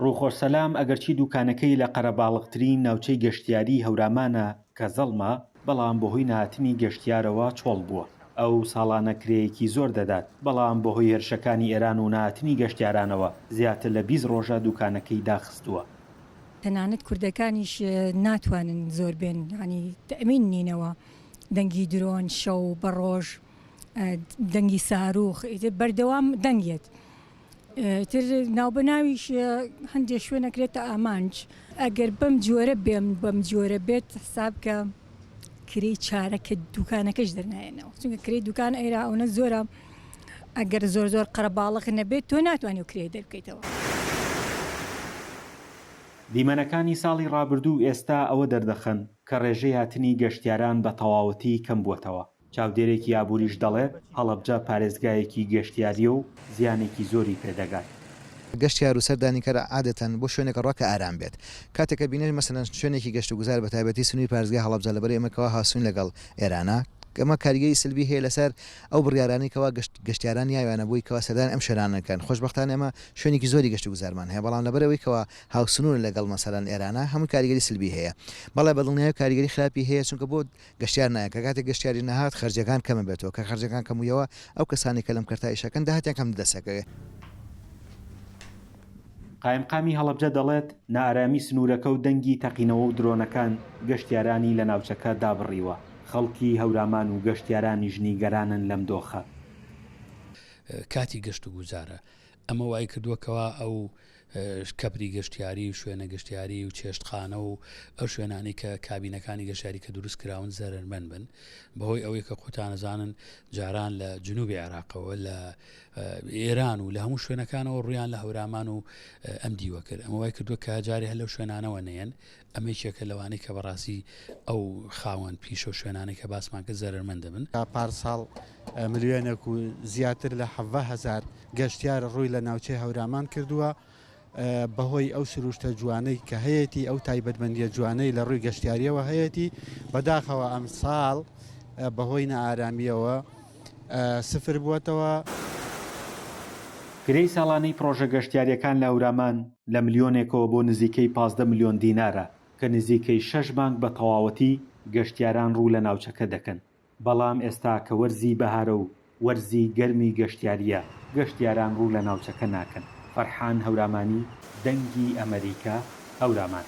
ڕووخۆسەلام ئەگەرچی دوکانەکەی لە قەرەباڵغترین ناوچەی گەشتیاری هەورامانە کە زەڵمە، بەڵام بەهۆی نهاتنی گەشتیارەوە چۆڵ بووە. ئەو ساڵانە کرێیەکی زۆر دەدات، بەڵام بەهۆی هێرشەکانی ئێران و نهاتنی گەشتیارانەوە زیاتر لە 20 ڕۆژە دوکانەکەی داخستووە. تەنانەت کوردەکانیش ناتوانن زۆر بێن، ینی تەمین نینەوە، دەنگی درۆن شەو بەڕۆژ، دەنگی ساروخ بەردەوام دەنگێت. تر ناوبەناویش هەندێک شوێنەکرێتە ئامانج. ئەگەر بەم جۆرە بێت حساب کە کرێی چارەکە دوکانەکەش دەرنایەنەوە، چونکە کرێی دوکان ئێرا ئەوە زۆرە، ئەگەر زۆر قەرەباڵغ نەبێت تۆ ناتوانێت کرێ دەربکەیتەوە. دیمەنەکانی ساڵی ڕابردوو ئێستا ئەوە دەردەخەن کە ڕێژەی هاتنی گەشتیاران بە تەواوەتی کەم بووەتەوە. چاودێرێکی ئابووریش دەڵێت هەڵەبجە پارێزگایەکی گەشتیاریە و زیانێکی زۆری پێدەگات. گەشتیار و سەردانیکەرە عادەتەن بۆ شوێنێکە ڕۆکە ئارام بێت. کاتێکە بینێت مەسەلەن شوێنێکی گەشت و گوزار بە تایبەتی سنووری پارێزگای هەڵەبجە لەبەر ئێمەکەوە هاسوون لەگەڵ ئێرانە، ئەمە کاریگەری سلبی هەیە لەسەر ئەو بڕیارانەیەکەوە گەشتیاران یاویانە بووی کەەوە سەردان ئەم شوێنانەکەن. خۆشبەختانە ئێمە شوێنێکی زۆری گەشت و گوزارمان هەیە، بەڵام لەبەرەوەی کەەوە هاوسنوور لەگەڵ مەسەلەن ئێرانە هەموو کاریگەری سلبی هەیە. بەڵێ بەدڵنیایی کاریگەری خراپی هەیە، چونکە بۆ گەشتیار نایە کە کاتێک گەشتیاری نەهات خەرجەکان کەمە بێتەوە، کە خەرجەکان کەموویەوە ئەو کەسانی کە لەم کەرتایشەکەن داهاتیان کەم دەسەکەوێت. قایمقامی هەڵەبجە دەڵێت نائارامی سنوورەکە و دەنگی تەقینەوە و درۆنەکان گەشتیارانی لە ناوچەکە دابڕیوە. خەڵکی هەورامان و گەشتیارانی ژنیگەرانن لەم دۆخە. کاتی گەشت و گوزارە ئەمە وای کردووەکەوە ئەو کەبری گەشتیاری و شوێنە گەشتیاری و چێشتخانە و ئەو شوێنانی کە کابینەکانی گەشتیاری کە دروست کراون زەرمەند بن، بەهۆی ئەوەی کە خۆتانەزانن جاران لە جنوبی عێراقەوە لە ئێران و لە هەموو شوێنەکانەوە ڕویان لە هەورامان و ئەم دیوە کرد. ئەمە وای کردووە کە جارێ هەر لەو شوێنانەوە نێن، ئەمەیەکە لەوانەیە کە بەڕاستی ئەو خاوەن پیشە و شوێنانی کە باسمان کە زەرمەند دەبن. پارساڵ ملیۆنێک و زیاتر لە 70,000 گەشتیار ڕووی لە ناوچەی هەورامان کردووە بەهۆی ئەو سروشتە جوانەی کە هەیەی ئەو تایبەتمەندیە جوانەی لە ڕووی گەشتیاریەوە هەیەی بەداخەوە ئەم ساڵ بەهۆی نەئارامیەوە سفر بووەتەوە. کرێی ساڵانەی پرۆژە گەشتیاریەکان لە هەورامان لە ملیۆنێکەوە بۆ نزیکەی 15 ملیۆن دینارە کە نزیکەی 6 مانگ بە تەواوەتی گەشتیاران ڕوو لە ناوچەکە دەکەن. بەڵام ئێستا کە وەرزی بەهارە و وەرزی گەرمی گەشتیاریە، گەشتیاران ڕوو لە ناوچەکە ناکەن. فەرحان هەورامانی، دەنگی ئەمریکا، هەورامان.